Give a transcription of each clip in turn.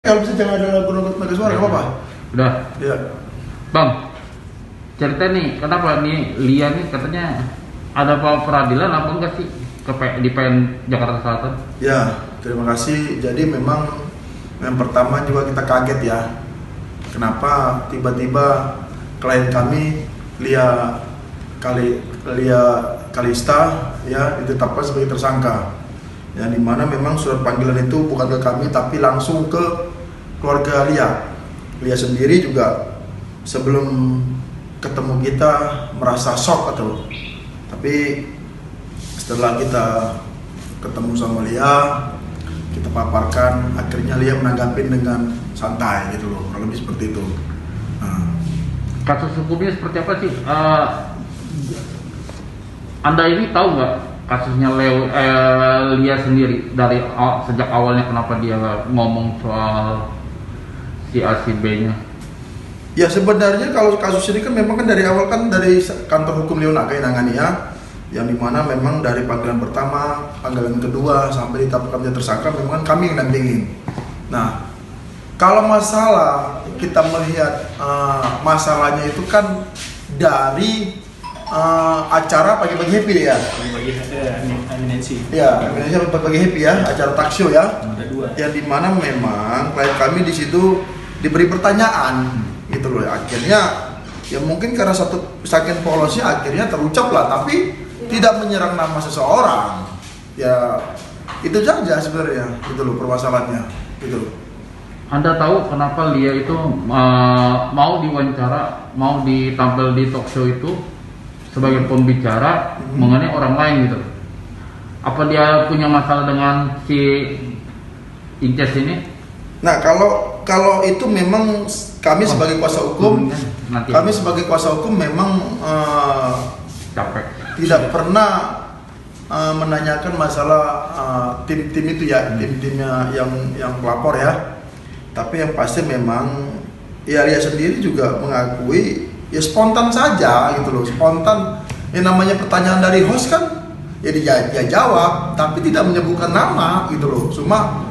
Kalau bisa jangan ada lagu naga suara, nggak apa-apa. Udah. Iya. Bang, cerita nih, kenapa nih Lia nih katanya ada peradilan apa enggak sih di PN Jakarta Selatan? Ya, terima kasih. Jadi memang yang pertama juga kita kaget ya. Kenapa tiba-tiba klien kami Lia Kalista ya ditetapkan sebagai tersangka. Yang dimana memang surat panggilan itu bukan ke kami tapi langsung ke keluarga Lia. Lia sendiri juga sebelum ketemu kita merasa shock atau, tapi setelah kita ketemu sama Lia, kita paparkan, akhirnya Lia menanggapi dengan santai gitu loh, kurang lebih seperti itu. Kasus hukumnya seperti apa sih? Anda ini tahu nggak kasusnya Lia sendiri dari sejak awalnya kenapa dia ngomong soal si A si B-nya? Ya sebenarnya kalau kasus ini kan memang kan dari awal kan dari kantor hukum Leonaga yang nangani ya, yang dimana memang dari panggilan pertama, panggilan kedua sampai ditetapkan dia tersangka memang kan kami yang dampingin. Nah, kalau masalah kita melihat masalahnya itu kan dari acara pagi-pagi happy ya. Pagi-pagi eminensi. Ya, eminensi pagi-pagi happy ya, acara talkshow ya. Ada dua. Yang dimana memang klien kami di situ diberi pertanyaan, gitu loh. Akhirnya ya mungkin karena satu saking polosnya akhirnya terucap lah, tapi tidak menyerang nama seseorang. Ya itu saja sebenarnya, gitu loh permasalahannya, gitu loh. Anda tahu kenapa Lia itu mau diwawancara, mau ditampil di talk show itu sebagai pembicara mengenai orang lain gitu? Apa dia punya masalah dengan si Inces ini? Nah kalau itu memang kami sebagai kuasa hukum, memang capek. tidak pernah menanyakan masalah tim-tim itu ya, tim-timnya yang pelapor ya. Tapi yang pasti memang ya Lia sendiri juga mengakui ya spontan saja gitu loh, spontan. Yang namanya pertanyaan dari host kan ya dia jawab, tapi tidak menyebutkan nama gitu loh. Cuma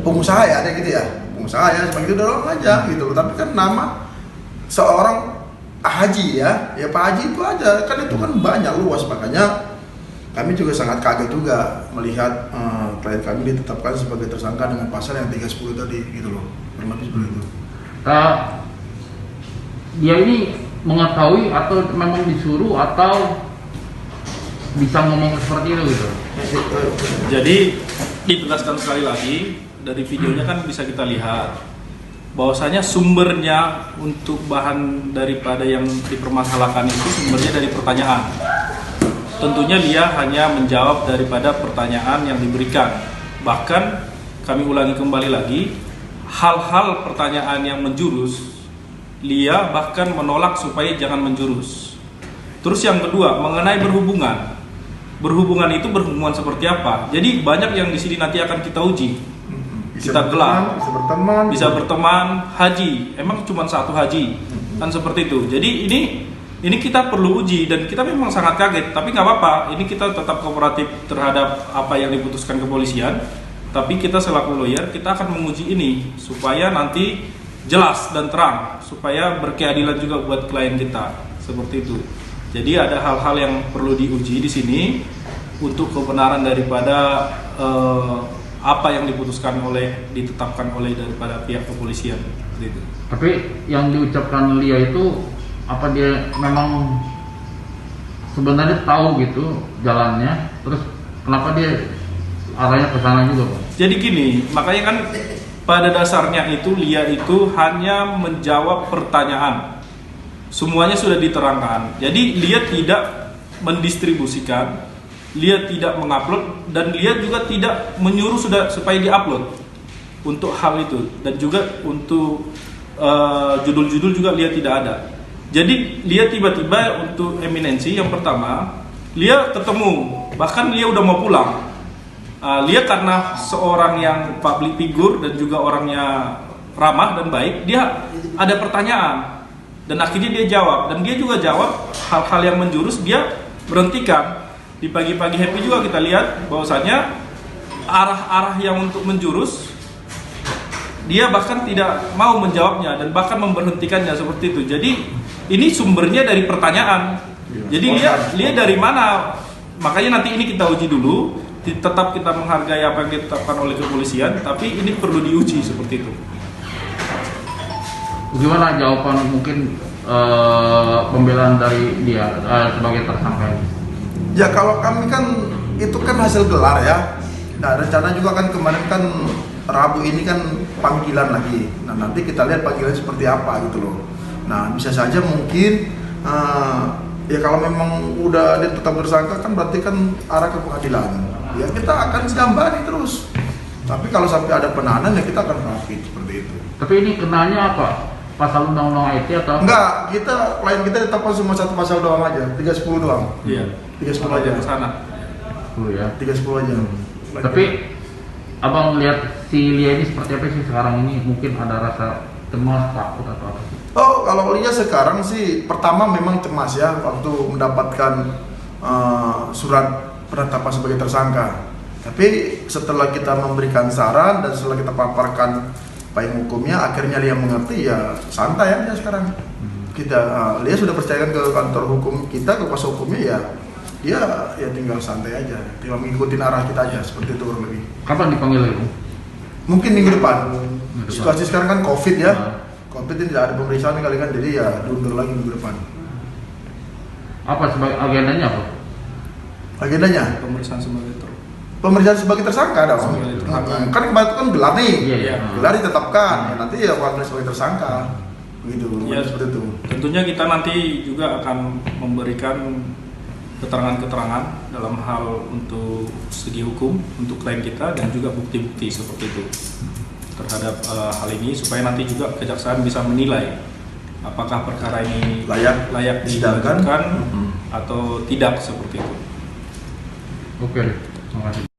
pengusaha ya ada gitu ya, pengusaha ya seperti itu doang aja gitu loh. Tapi kan nama seorang Haji ya Pak Haji itu aja kan, itu kan banyak luas, makanya kami juga sangat kaget juga melihat klien kami ditetapkan sebagai tersangka dengan pasal yang 310 tadi gitu loh, lebih seperti itu. Dia ini mengetahui atau memang disuruh atau bisa ngomong seperti itu gitu? Jadi ditegaskan sekali lagi dari videonya kan bisa kita lihat bahwasanya sumbernya untuk bahan daripada yang dipermasalahkan itu sumbernya dari pertanyaan. Tentunya Lia hanya menjawab daripada pertanyaan yang diberikan. Bahkan kami ulangi kembali lagi, hal-hal pertanyaan yang menjurus Lia bahkan menolak supaya jangan menjurus. Terus yang kedua mengenai berhubungan itu berhubungan seperti apa? Jadi banyak yang di sini nanti akan kita uji. Kita gelar, bisa berteman, haji. Emang cuma satu haji, kan seperti itu. Jadi ini kita perlu uji dan kita memang sangat kaget. Tapi nggak apa-apa. Ini kita tetap kooperatif terhadap apa yang diputuskan kepolisian. Tapi kita selaku lawyer kita akan menguji ini supaya nanti jelas dan terang, supaya berkeadilan juga buat klien kita. Seperti itu. Jadi ada hal-hal yang perlu diuji di sini untuk kebenaran daripada apa yang diputuskan ditetapkan oleh daripada pihak kepolisian. Gitu. Tapi yang diucapkan Lia itu apa dia memang sebenarnya tahu gitu jalannya, terus kenapa dia arahnya ke sana juga, Pak? Jadi gini, makanya kan pada dasarnya itu Lia itu hanya menjawab pertanyaan. Semuanya sudah diterangkan. Jadi Lia tidak mendistribusikan, Lia tidak mengupload, dan Lia juga tidak menyuruh supaya diupload untuk hal itu, dan juga untuk judul-judul juga Lia tidak ada. Jadi Lia tiba-tiba untuk eminensi yang pertama Lia ketemu, bahkan Lia udah mau pulang. Lia karena seorang yang public figure dan juga orangnya ramah dan baik, dia ada pertanyaan dan akhirnya dia jawab, dan dia juga jawab hal-hal yang menjurus dia berhentikan. di pagi-pagi happy juga kita lihat bahwasannya arah-arah yang untuk menjurus dia bahkan tidak mau menjawabnya dan bahkan memberhentikannya seperti itu. Jadi ini sumbernya dari pertanyaan. Jadi lihat dari mana. Makanya nanti ini kita uji dulu. Tetap kita menghargai apa yang ditetapkan oleh kepolisian, tapi ini perlu diuji seperti itu. Gimana jawaban mungkin pembelaan dari dia sebagai tersangka ini? Ya kalau kami kan itu kan hasil gelar ya. Nah rencana juga kan kemarin kan Rabu ini kan panggilan lagi. Nah nanti kita lihat panggilan seperti apa gitu loh. Nah bisa saja mungkin ya kalau memang udah dia tetap tersangka kan berarti kan arah ke pengadilan. Ya kita akan gambari terus. Tapi kalau sampai ada penahanan ya kita akan rapid seperti itu. Tapi ini kenanya apa? Pasal undang-undang IT atau? Enggak, klien kita ditetapkan cuma satu pasal doang aja, 310 doang. Iya. 310 aja ke sana. Ya. 310 aja. Tapi abang lihat si Lia ini seperti apa sih sekarang ini? Mungkin ada rasa cemas, takut atau apa sih? Oh, kalau Lia sekarang sih pertama memang cemas ya waktu mendapatkan surat penetapan sebagai tersangka. Tapi setelah kita memberikan saran dan setelah kita paparkan payung hukumnya, akhirnya Lia mengerti ya santai aja sekarang. Kita Lia sudah percayakan ke kantor hukum kita, ke kuasa hukumnya ya dia tinggal santai aja, tinggal mengikuti arah kita aja seperti itu kurang lebih. Kapan dipanggil lagi? Mungkin minggu depan. Minggu depan. Situasi sekarang kan COVID ya. Nah. COVID ini tidak ada pemeriksaan kali kan, jadi ya diundur lagi minggu depan. Apa sebagai agendanya apa? Agendanya Pemeriksaan sebagai pemeriksaan sebagai tersangka dong. Sebagai tersangka. Kan kemarin itu kan gelar nih. Iya. Gelar ditetapkan. Ya, nanti ya panggil sebagai tersangka. Begitu. Ya, Seperti itu. tentunya kita nanti juga akan memberikan keterangan-keterangan dalam hal untuk segi hukum untuk klien kita dan juga bukti-bukti seperti itu terhadap hal ini supaya nanti juga kejaksaan bisa menilai apakah perkara ini layak disidangkan dilanjutkan atau tidak seperti itu. Oke, terima kasih.